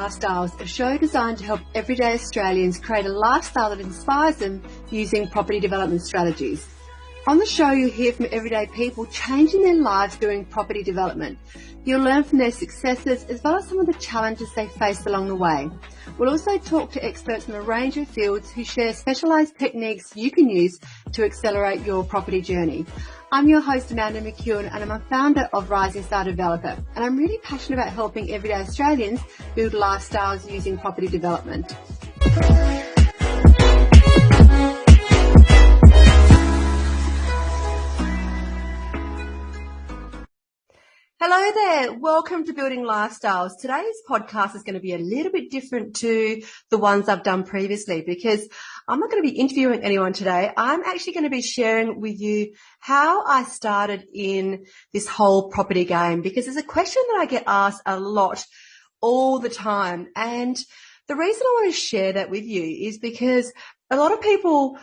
Lifestyles, a show designed to help everyday Australians create a lifestyle that inspires them using property development strategies. On the show, you'll hear from everyday people changing their lives doing property development. You'll learn from their successes as well as some of the challenges they faced along the way. We'll also talk to experts in a range of fields who share specialised techniques you can use to accelerate your property journey. I'm your host, Amanda McEwin, and I'm a founder of Rising Star Developer, and I'm really passionate about helping everyday Australians build lifestyles using property development. Hello there. Welcome to Building Lifestyles. Today's podcast is going to be a little bit different to the ones I've done previously because I'm not going to be interviewing anyone today. I'm actually going to be sharing with you how I started in this whole property game, because it's a question that I get asked a lot all the time. And the reason I want to share that with you is because a lot of people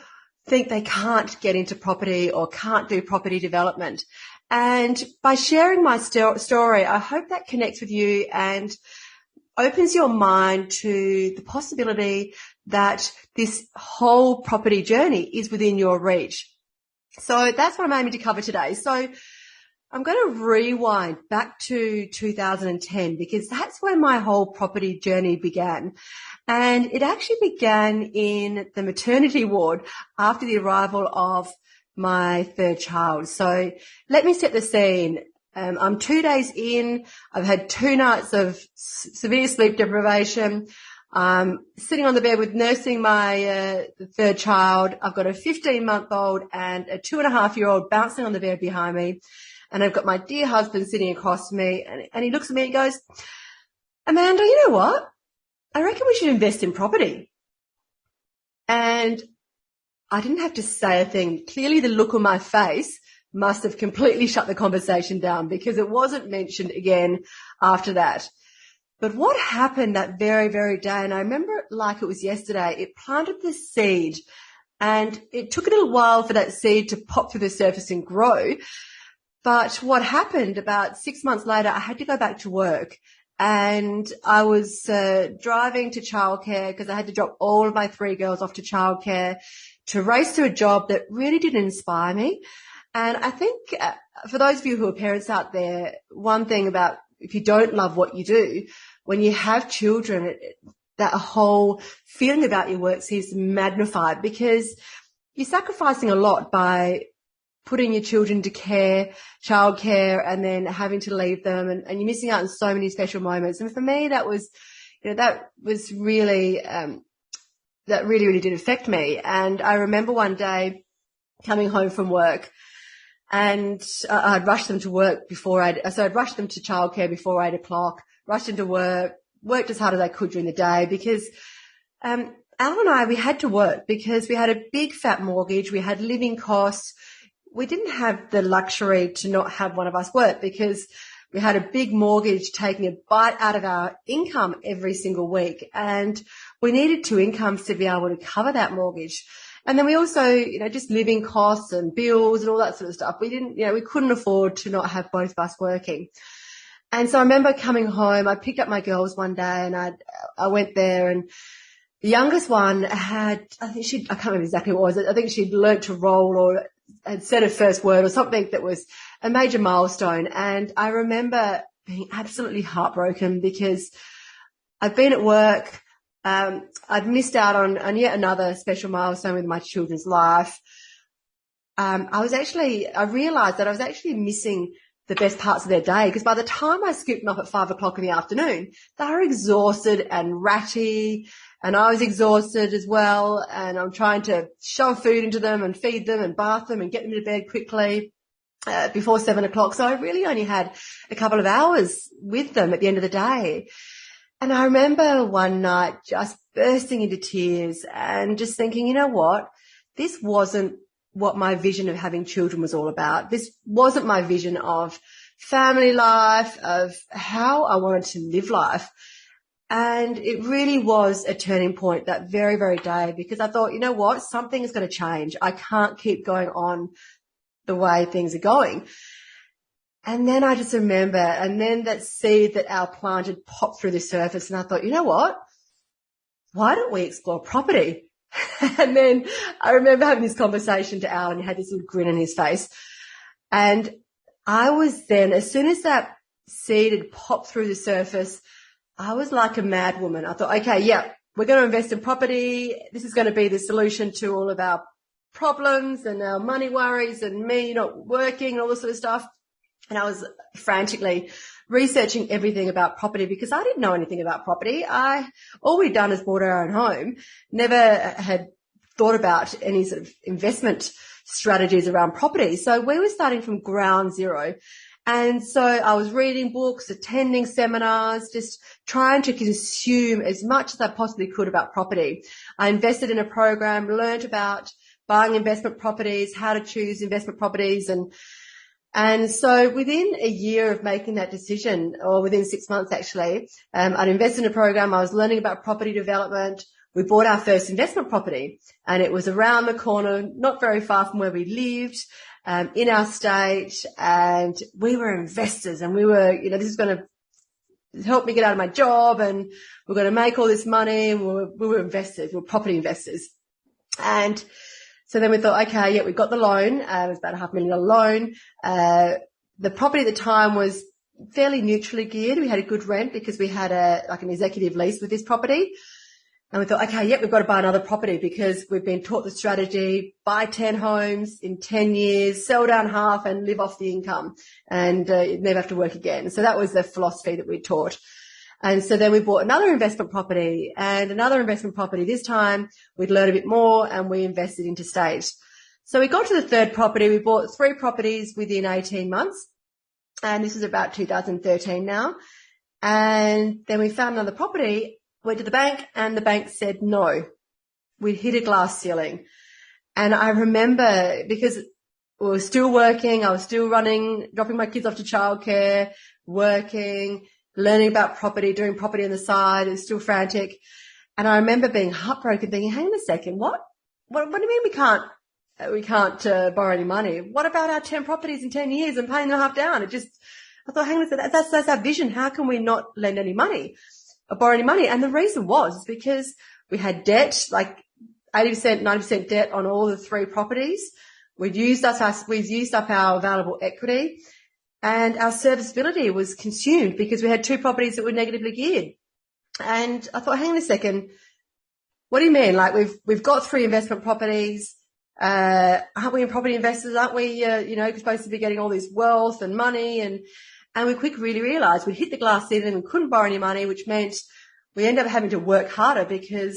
think they can't get into property or can't do property development. And by sharing my story, I hope that connects with you and opens your mind to the possibility that this whole property journey is within your reach. So that's what I'm aiming to cover today. So I'm going to rewind back to 2010 because that's when my whole property journey began. And it actually began in the maternity ward after the arrival of my third child. So let me set the scene. I'm 2 days in. I've had 2 nights of severe sleep deprivation. Sitting on the bed with nursing my third child. I've got a 15-month-old and a 2.5-year-old bouncing on the bed behind me. And I've got my dear husband sitting across from me. And he looks at me and goes, "Amanda, you know what? I reckon we should invest in property." And I didn't have to say a thing. Clearly the look on my face must have completely shut the conversation down because it wasn't mentioned again after that. But what happened that very, very day, and I remember it like it was yesterday, it planted this seed and it took a little while for that seed to pop through the surface and grow. But what happened about 6 months later, I had to go back to work. And I was driving to childcare because I had to drop all of my 3 girls off to childcare to race to a job that really did inspire me. And I think for those of you who are parents out there, one thing about if you don't love what you do, when you have children, that whole feeling about your work seems magnified because you're sacrificing a lot by putting your children to care, childcare, and then having to leave them, and you're missing out on so many special moments. And for me, that was really, that really did affect me. And I remember one day coming home from work and I'd rushed them to work I'd rushed them to childcare before 8 o'clock, rushed into work, worked as hard as I could during the day because, Alan and I, we had to work because we had a big fat mortgage. We had living costs. We didn't have the luxury to not have one of us work because we had a big mortgage taking a bite out of our income every single week. And we needed 2 incomes to be able to cover that mortgage. And then we also, just living costs and bills and all that sort of stuff. We couldn't afford to not have both of us working. And so I remember coming home, I picked up my girls one day and I went there, and the youngest one I can't remember exactly what it was. I think she'd learnt to roll or had said her first word or something that was a major milestone. And I remember being absolutely heartbroken because I'd been at work. I'd missed out on yet another special milestone with my children's life. I realized that I was actually missing the best parts of their day because by the time I scooped them up at 5 o'clock in the afternoon, they were exhausted and ratty, and I was exhausted as well. And I'm trying to shove food into them and feed them and bath them and get them to bed quickly before 7 o'clock. So I really only had a couple of hours with them at the end of the day. And I remember one night just bursting into tears and just thinking, you know what? This wasn't what my vision of having children was all about. This wasn't my vision of family life, of how I wanted to live life. And it really was a turning point that very, very day because I thought, you know what? Something is going to change. I can't keep going on the way things are going. And then I just remember, and then that seed that our plant had popped through the surface, and I thought, you know what? Why don't we explore property? And then I remember having this conversation to Al, and he had this little grin on his face. And I was then, as soon as that seed had popped through the surface, I was like a mad woman. I thought, okay, yeah, we're going to invest in property. This is going to be the solution to all of our problems and our money worries and me not working and all this sort of stuff. And I was frantically researching everything about property because I didn't know anything about property. All we'd done is bought our own home, never had thought about any sort of investment strategies around property. So we were starting from ground zero. And so I was reading books, attending seminars, just trying to consume as much as I possibly could about property. I invested in a program, learned about buying investment properties, how to choose investment properties, and so within a year of making that decision, or within 6 months actually, I'd invested in a program. I was learning about property development. We bought our first investment property, and it was around the corner, not very far from where we lived, in our state, and we were investors, and we were, this is going to help me get out of my job, and we're going to make all this money. We were investors, we were property investors. And so then we thought, okay, yeah, we got the loan. It was about $500,000 loan. The property at the time was fairly neutrally geared. We had a good rent because we had an executive lease with this property. And we thought, okay, yeah, we've got to buy another property because we've been taught the strategy, buy 10 homes in 10 years, sell down half and live off the income and never have to work again. So that was the philosophy that we taught. And so then we bought another investment property and another investment property. This time we'd learned a bit more and we invested interstate. So we got to the third property. We bought 3 properties within 18 months. And this is about 2013 now. And then we found another property, went to the bank, and the bank said no. We'd hit a glass ceiling. And I remember because we were still working, I was still running, dropping my kids off to childcare, working, learning about property, doing property on the side. It was still frantic. And I remember being heartbroken, thinking, hang on a second, what do you mean we can't borrow any money? What about our 10 properties in 10 years and paying them half down? I thought, hang on a second, that's our vision. How can we not lend any money or borrow any money? And the reason was because we had debt, like 80%, 90% debt on all the 3 properties. We'd used up our available equity. And our serviceability was consumed because we had 2 properties that were negatively geared. And I thought, hang on a second, what do you mean? Like we've got 3 investment properties. Aren't we property investors? Aren't we, supposed to be getting all this wealth and money? And we quickly really realized we hit the glass ceiling and couldn't borrow any money, which meant we ended up having to work harder because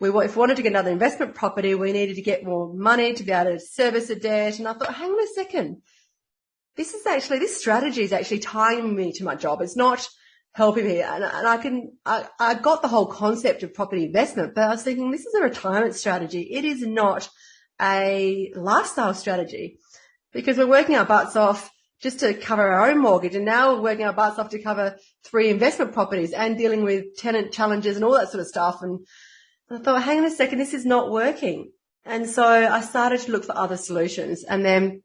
if we wanted to get another investment property, we needed to get more money to be able to service the debt. And I thought, hang on a second. This strategy is actually tying me to my job. It's not helping me. And I got the whole concept of property investment, but I was thinking this is a retirement strategy. It is not a lifestyle strategy because we're working our butts off just to cover our own mortgage. And now we're working our butts off to cover 3 investment properties and dealing with tenant challenges and all that sort of stuff. And I thought, hang on a second, this is not working. And so I started to look for other solutions. And then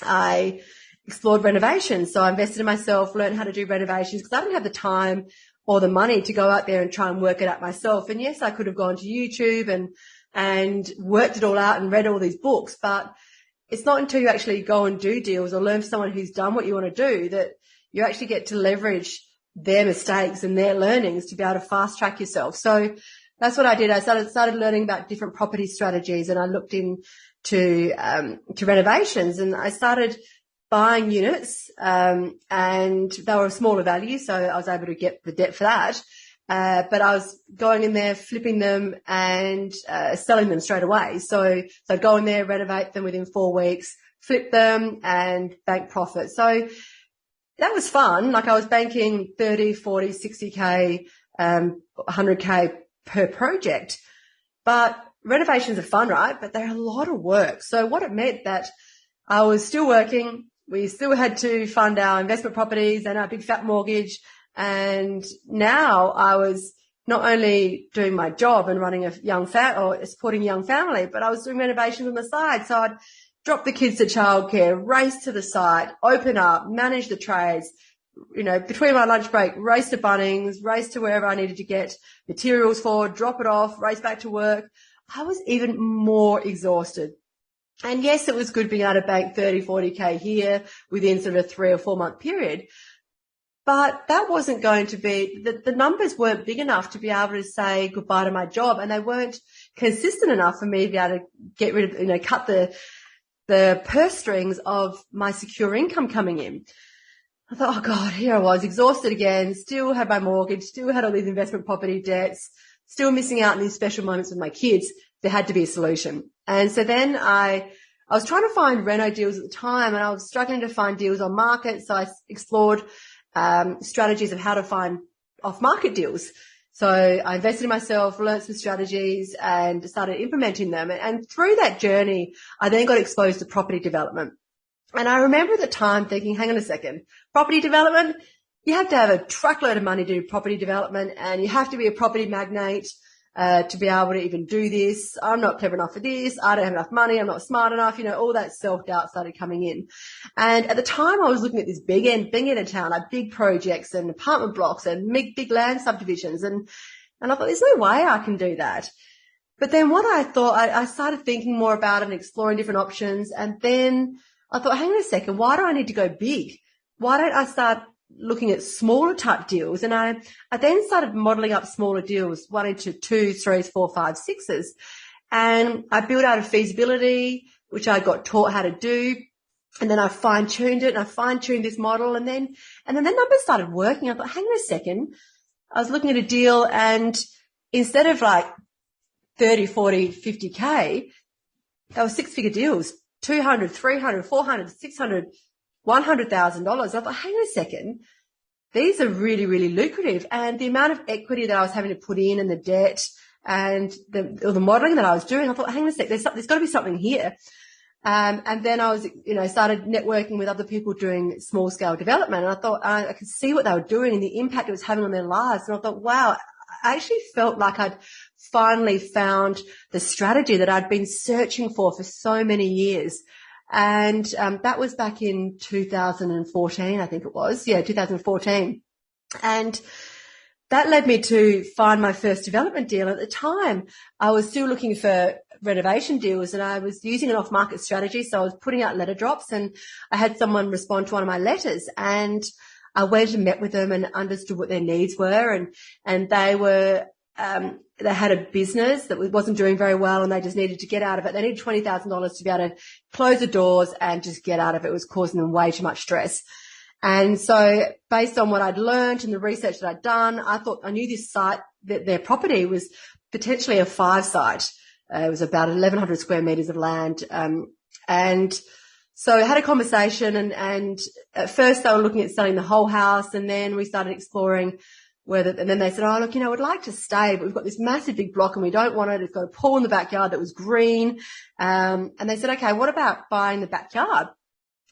I explored renovations. So I invested in myself, learned how to do renovations because I didn't have the time or the money to go out there and try and work it out myself. And yes, I could have gone to YouTube and worked it all out and read all these books, but it's not until you actually go and do deals or learn from someone who's done what you want to do that you actually get to leverage their mistakes and their learnings to be able to fast track yourself. So that's what I did. I started learning about different property strategies, and I looked into renovations, and I started buying units, and they were a smaller value, so I was able to get the debt for that. But I was going in there, flipping them and selling them straight away. So I'd go in there, renovate them within 4 weeks, flip them and bank profit. So that was fun. Like I was banking 30, 40, 60K, 100K per project. But renovations are fun, right? But they're a lot of work. So what it meant that I was still working. We still had to fund our investment properties and our big fat mortgage. And now I was not only doing my job and running a supporting a young family, but I was doing renovations on the side. So I'd drop the kids to childcare, race to the site, open up, manage the trades, between my lunch break, race to Bunnings, race to wherever I needed to get materials for, drop it off, race back to work. I was even more exhausted. And yes, it was good being able to bank 30, 40K here within sort of a 3 or 4 month period. But that wasn't going to be, the numbers weren't big enough to be able to say goodbye to my job, and they weren't consistent enough for me to be able to get rid of, cut the purse strings of my secure income coming in. I thought, oh God, here I was, exhausted again, still had my mortgage, still had all these investment property debts, still missing out on these special moments with my kids. There had to be a solution. And so then I was trying to find reno deals at the time, and I was struggling to find deals on market. So I explored strategies of how to find off-market deals. So I invested in myself, learned some strategies, and started implementing them. And through that journey, I then got exposed to property development. And I remember at the time thinking, hang on a second, property development, you have to have a truckload of money to do property development, and you have to be a property magnate to be able to even do this. I'm not clever enough for this. I don't have enough money. I'm not smart enough. All that self-doubt started coming in. And at the time I was looking at this big end of town, like big projects and apartment blocks and big land subdivisions. And I thought, there's no way I can do that. But then what I thought, I started thinking more about it and exploring different options. And then I thought, hang on a second, why do I need to go big? Why don't I start looking at smaller type deals? And I then started modeling up smaller deals, 1 into 2, 3s, 4, 5, 6s. And I built out a feasibility, which I got taught how to do. And then I fine-tuned it, and I fine-tuned this model. And then the numbers started working. I thought, hang on a second. I was looking at a deal, and instead of like 30, 40, 50K, they were 6-figure deals, 200, 300, 400, 600, $100,000. I thought, hang on a second, these are really, really lucrative. And the amount of equity that I was having to put in and the debt and the modeling that I was doing, I thought, hang on a sec, there's got to be something here. And then I was, started networking with other people doing small scale development. And I thought I could see what they were doing and the impact it was having on their lives. And I thought, wow, I actually felt like I'd finally found the strategy that I'd been searching for so many years. And that was back in 2014, I think it was. Yeah, 2014. And that led me to find my first development deal. At the time, I was still looking for renovation deals, and I was using an off-market strategy. So I was putting out letter drops, and I had someone respond to one of my letters, and I went and met with them and understood what their needs were. And they were, they had a business that wasn't doing very well, and they just needed to get out of it. They needed $20,000 to be able to close the doors and just get out of it. It was causing them way too much stress. And so based on what I'd learned and the research that I'd done, I thought I knew this site, that their property was potentially a 5 site. It was about 1,100 square meters of land. And so I had a conversation, and at first they were looking at selling the whole house, and then we started exploring and then they said, oh, look, we'd like to stay, but we've got this massive big block and we don't want it. It's got a pool in the backyard that was green. And they said, okay, what about buying the backyard?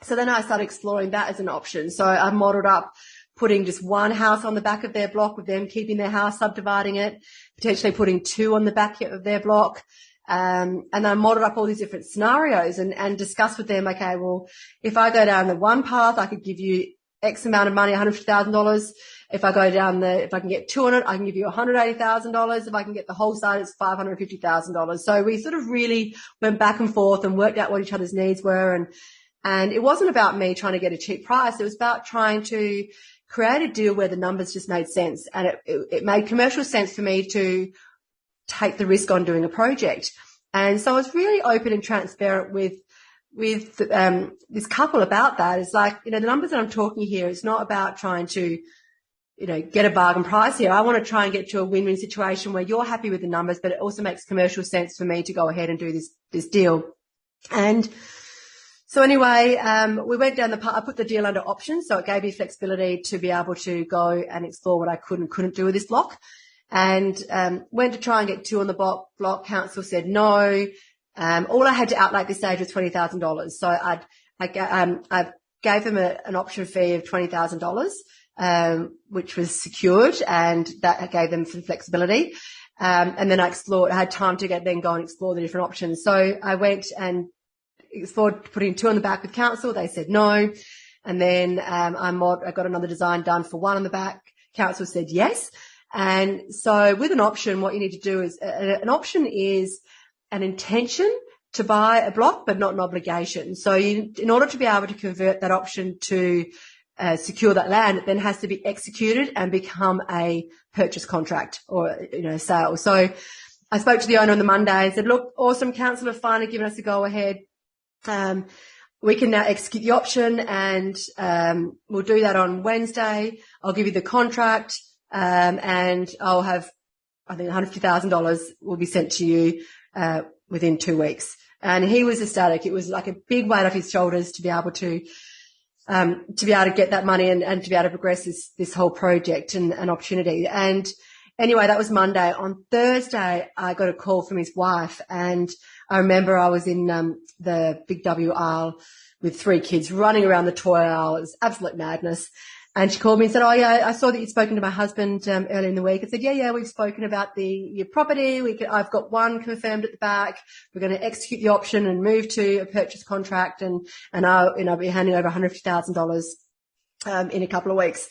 So then I started exploring that as an option. So I modeled up putting just one house on the back of their block, with them keeping their house, subdividing it, potentially putting 2 on the back of their block. And I modeled up all these different scenarios and discussed with them, okay, well, if I go down the one path, I could give you X amount of money, $150,000. If I can get 2 on it, I can give you $180,000. If I can get the whole side, it's $550,000. So we sort of really went back and forth and worked out what each other's needs were. And it wasn't about me trying to get a cheap price. It was about trying to create a deal where the numbers just made sense. And it made commercial sense for me to take the risk on doing a project. And so I was really open and transparent with this couple about that. It's like, the numbers that I'm talking here, it's not about trying to, get a bargain price here. I want to try and get to a win-win situation where you're happy with the numbers, but it also makes commercial sense for me to go ahead and do this deal. And so anyway, we went down I put the deal under options. So it gave me flexibility to be able to go and explore what I could and couldn't do with this block. And went to try and get 2 on the block. Council said no. All I had to outlay at this stage was $20,000. So I gave them an option fee of $20,000, which was secured, and that gave them some flexibility. And then I had time to go and explore the different options. So I went and explored putting 2 on the back with council. They said no. And then I got another design done for 1 on the back. Council said yes. And so with an option, what you need to do is an option is an intention to buy a block, but not an obligation. So in order to be able to convert that option to secure that land, it then has to be executed and become a purchase contract or, sale. So I spoke to the owner on the Monday and said, look, awesome, council have finally given us a go ahead. We can now execute the option and we'll do that on Wednesday. I'll give you the contract and I'll have, I think $150,000 will be sent to you within 2 weeks. And he was ecstatic. It was like a big weight off his shoulders to be able to get that money and to be able to progress this whole project and opportunity. And anyway, that was Monday. On Thursday, I got a call from his wife, and I remember I was in the big W aisle with 3 kids running around the toy aisle. It was absolute madness. And she called me and said, oh, yeah, I saw that you'd spoken to my husband earlier in the week. I said, yeah, we've spoken about your property. I've got 1 confirmed at the back. We're going to execute the option and move to a purchase contract, and I'll be handing over $150,000 in a couple of weeks.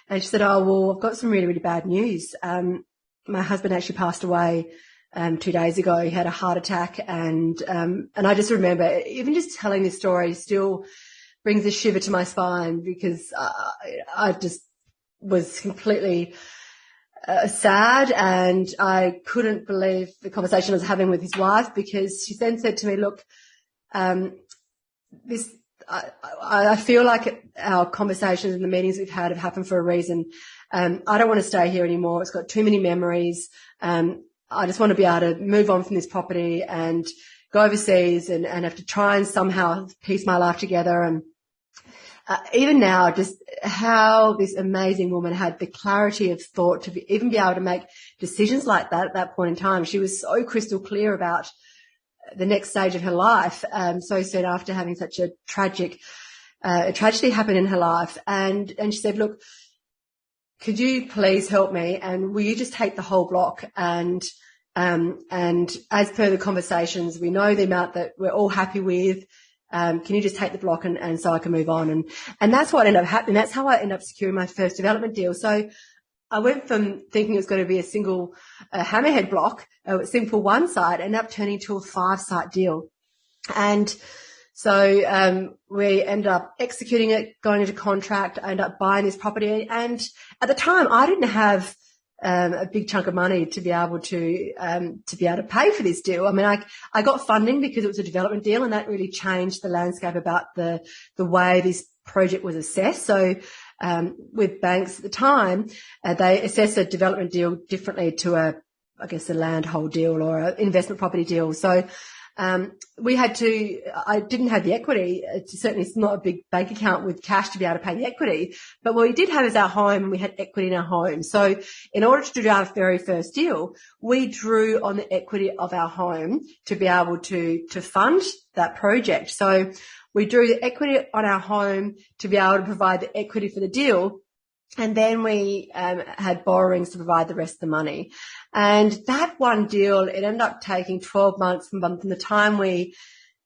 And she said, oh, well, I've got some really, really bad news. My husband actually passed away 2 days ago. He had a heart attack, and I just remember even just telling this story still brings a shiver to my spine, because I just was completely sad, and I couldn't believe the conversation I was having with his wife, because she then said to me, look, I feel like our conversations and the meetings we've had have happened for a reason. I don't want to stay here anymore. It's got too many memories. I just want to be able to move on from this property and go overseas and have to try and somehow piece my life together. And even now, just how this amazing woman had the clarity of thought to even be able to make decisions like that at that point in time. She was so crystal clear about the next stage of her life, so soon after having such a tragedy happen in her life. And she said, look, could you please help me? And will you just take the whole block? And as per the conversations, we know the amount that we're all happy with. Can you just take the block and so I can move on? And that's what ended up happening. That's how I ended up securing my first development deal. So I went from thinking it was going to be a single hammerhead block, a simple 1 site, ended up turning to a 5-site deal. And so we ended up executing it, going into contract. I ended up buying this property. And at the time, I didn't have a big chunk of money to be able to pay for this deal. I mean, I got funding because it was a development deal, and that really changed the landscape about the way this project was assessed. So, with banks at the time, they assess a development deal differently to a land hold deal or an investment property deal. So, I didn't have the equity. Certainly it's not a big bank account with cash to be able to pay the equity, but what we did have is our home, and we had equity in our home. So in order to do our very first deal, we drew on the equity of our home to be able to fund that project. So we drew the equity on our home to be able to provide the equity for the deal. And then we had borrowings to provide the rest of the money. And that one deal, it ended up taking 12 months from the time we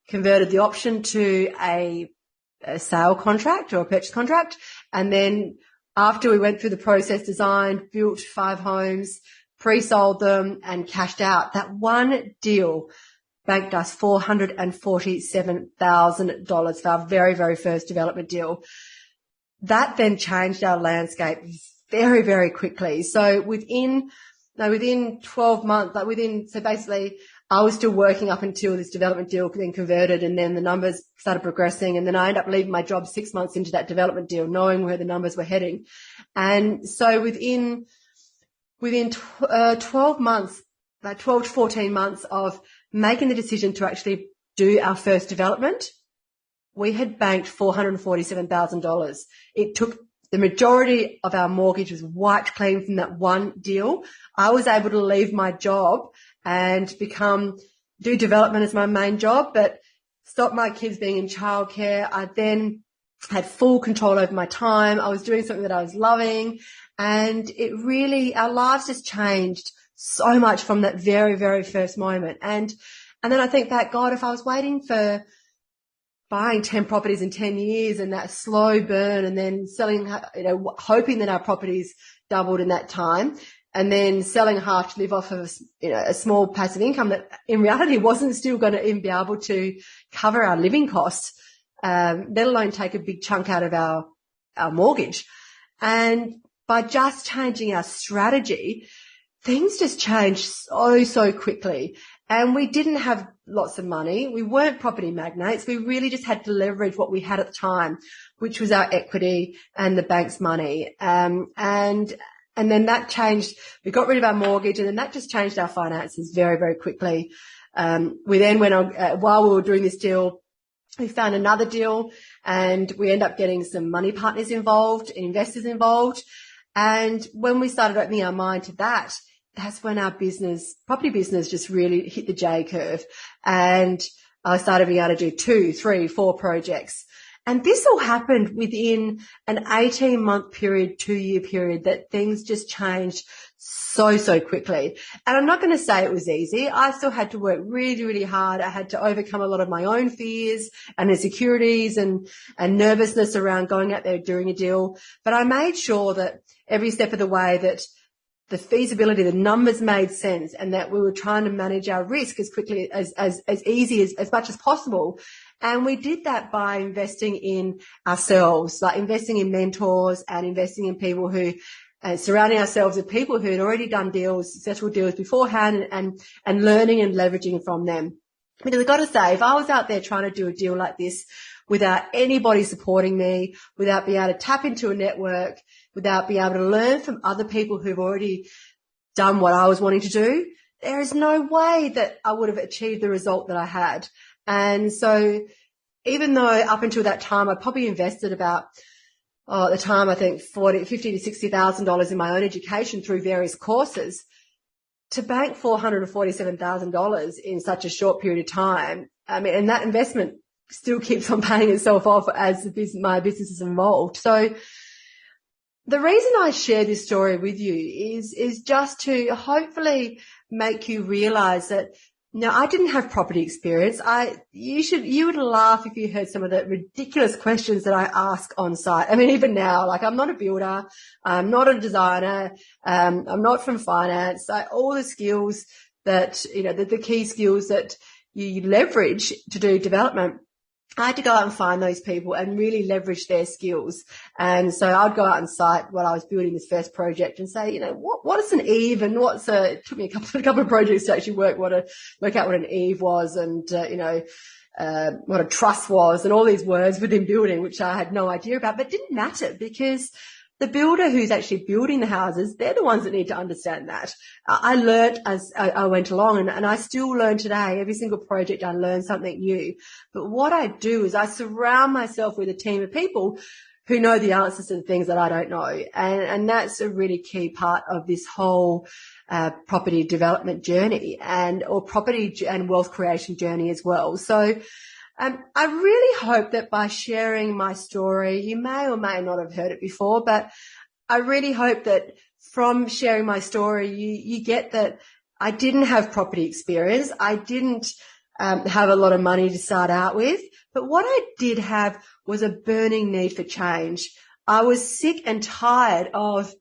converted the option to a sale contract or a purchase contract. And then after we went through the process, designed, built 5 homes, pre-sold them and cashed out, that one deal banked us $447,000 for our very, very first development deal. That then changed our landscape very, very quickly. So within 12 months, so basically I was still working up until this development deal then converted, and then the numbers started progressing, and then I ended up leaving my job 6 months into that development deal, knowing where the numbers were heading. And so within 12 months, like 12 to 14 months of making the decision to actually do our first development, we had banked $447,000. It took the majority of our mortgage was wiped clean from that one deal. I was able to leave my job and do development as my main job, but stop my kids being in childcare. I then had full control over my time. I was doing something that I was loving, and our lives just changed so much from that very, very first moment. And then I think back, God, if I was waiting for buying 10 properties in 10 years and that slow burn, and then selling, hoping that our properties doubled in that time, and then selling half to live off of, a small passive income that in reality wasn't still going to even be able to cover our living costs, let alone take a big chunk out of our mortgage. And by just changing our strategy, things just changed so quickly. And we didn't have lots of money. We weren't property magnates. We really just had to leverage what we had at the time, which was our equity and the bank's money. And then that changed. We got rid of our mortgage, and then that just changed our finances very, very quickly. We then went on, while we were doing this deal, we found another deal, and we ended up getting some money partners involved, investors involved. And when we started opening our mind to that, that's when our property business just really hit the J curve. And I started being able to do 2, 3, 4 projects. And this all happened within an 18-month period, 2-year period, that things just changed so quickly. And I'm not going to say it was easy. I still had to work really, really hard. I had to overcome a lot of my own fears and insecurities and nervousness around going out there doing a deal. But I made sure that every step of the way that the feasibility, the numbers made sense, and that we were trying to manage our risk as quickly as much as possible. And we did that by investing in ourselves, like investing in mentors and investing in people who, surrounding ourselves with people who had already done deals, successful deals beforehand, and learning and leveraging from them. Because I've got to say, if I was out there trying to do a deal like this without anybody supporting me, without being able to tap into a network, without being able to learn from other people who've already done what I was wanting to do, there is no way that I would have achieved the result that I had. And so even though up until that time, I probably invested about, at the time, I think $50,000 to $60,000 in my own education through various courses, to bank $447,000 in such a short period of time. I mean, and that investment still keeps on paying itself off as my business is evolved. So the reason I share this story with you is just to hopefully make you realize that, I didn't have property experience. You would laugh if you heard some of the ridiculous questions that I ask on site. I mean, even now, like, I'm not a builder, I'm not a designer, I'm not from finance. All the skills that, the key skills that you leverage to do development, I had to go out and find those people and really leverage their skills. And so I'd go out on site while I was building this first project and say, what is an eave, and it took me a couple of projects to actually work out what an eave was, and, what a truss was, and all these words within building, which I had no idea about, but didn't matter, because the builder who's actually building the houses, they're the ones that need to understand that. I learnt as I went along, and I still learn today. Every single project I learn something new. But what I do is I surround myself with a team of people who know the answers to the things that I don't know. And that's a really key part of this whole property development journey, or property and wealth creation journey as well. So I really hope that by sharing my story, you may or may not have heard it before, but I really hope that from sharing my story, you get that I didn't have property experience. I didn't have a lot of money to start out with, but what I did have was a burning need for change. I was sick and tired of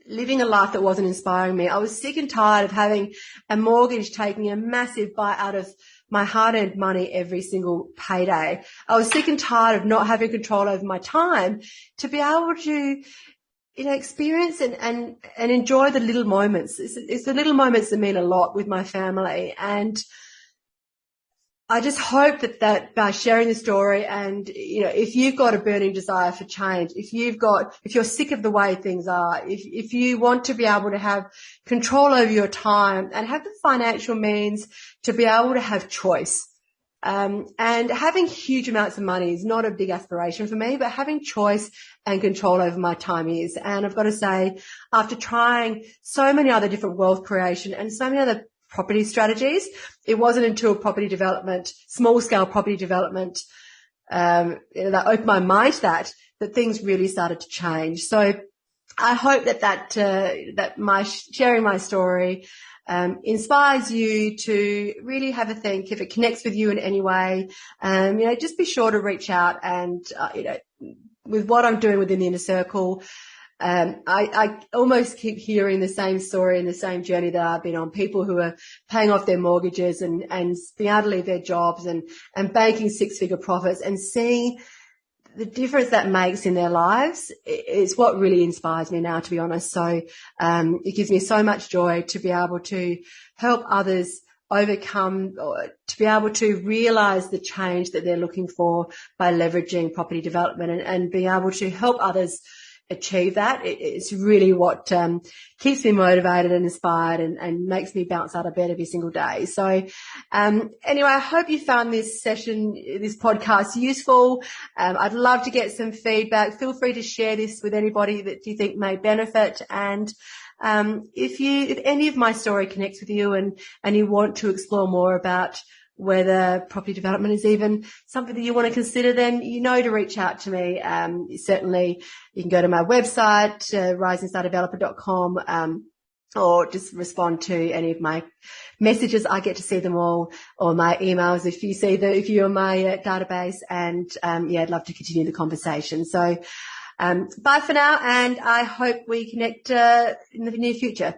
living a life that wasn't inspiring me. I was sick and tired of having a mortgage taking a massive bite out of my hard-earned money every single payday. I was sick and tired of not having control over my time to be able to, experience and enjoy the little moments. It's the little moments that mean a lot with my family. And I just hope that by sharing the story, and, if you've got a burning desire for change, if you're sick of the way things are, if you want to be able to have control over your time and have the financial means to be able to have choice, and having huge amounts of money is not a big aspiration for me, but having choice and control over my time is. And I've got to say, after trying so many other different wealth creation and so many other property strategies, it wasn't until small scale property development, that opened my mind to that things really started to change. So I hope that my sharing my story, inspires you to really have a think. If it connects with you in any way, just be sure to reach out. And, with what I'm doing within the Inner Circle, I almost keep hearing the same story and the same journey that I've been on. People who are paying off their mortgages and being able to leave their jobs and banking six-figure profits and seeing the difference that makes in their lives is what really inspires me now, to be honest. So it gives me so much joy to be able to help others overcome, or to be able to realize the change that they're looking for by leveraging property development and being able to help others achieve that. It's really what keeps me motivated and inspired and makes me bounce out of bed every single day. So anyway, I hope you found this podcast useful. I'd love to get some feedback. Feel free to share this with anybody that you think may benefit. And if any of my story connects with you and you want to explore more about whether property development is even something that you want to consider, then to reach out to me. Certainly you can go to my website, risingstardeveloper.com, or just respond to any of my messages. I get to see them all, or my emails if you're on my database. And I'd love to continue the conversation. So bye for now, and I hope we connect in the near future.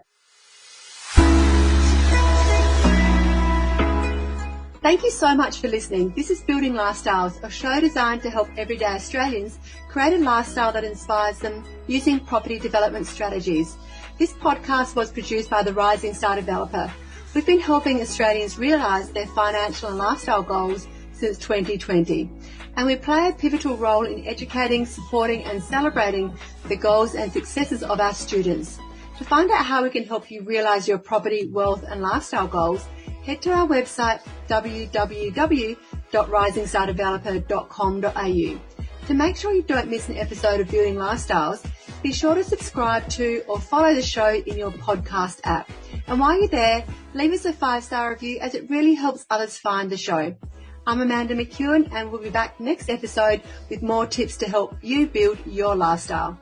Thank you so much for listening. This is Building Lifestyles, a show designed to help everyday Australians create a lifestyle that inspires them using property development strategies. This podcast was produced by the Rising Star Developer. We've been helping Australians realise their financial and lifestyle goals since 2020. And we play a pivotal role in educating, supporting and celebrating the goals and successes of our students. To find out how we can help you realise your property, wealth and lifestyle goals, head to our website www.risingstardeveloper.com.au. To make sure you don't miss an episode of Building Lifestyles, be sure to subscribe to or follow the show in your podcast app. And while you're there, leave us a 5-star review, as it really helps others find the show. I'm Amanda McEwin, and we'll be back next episode with more tips to help you build your lifestyle.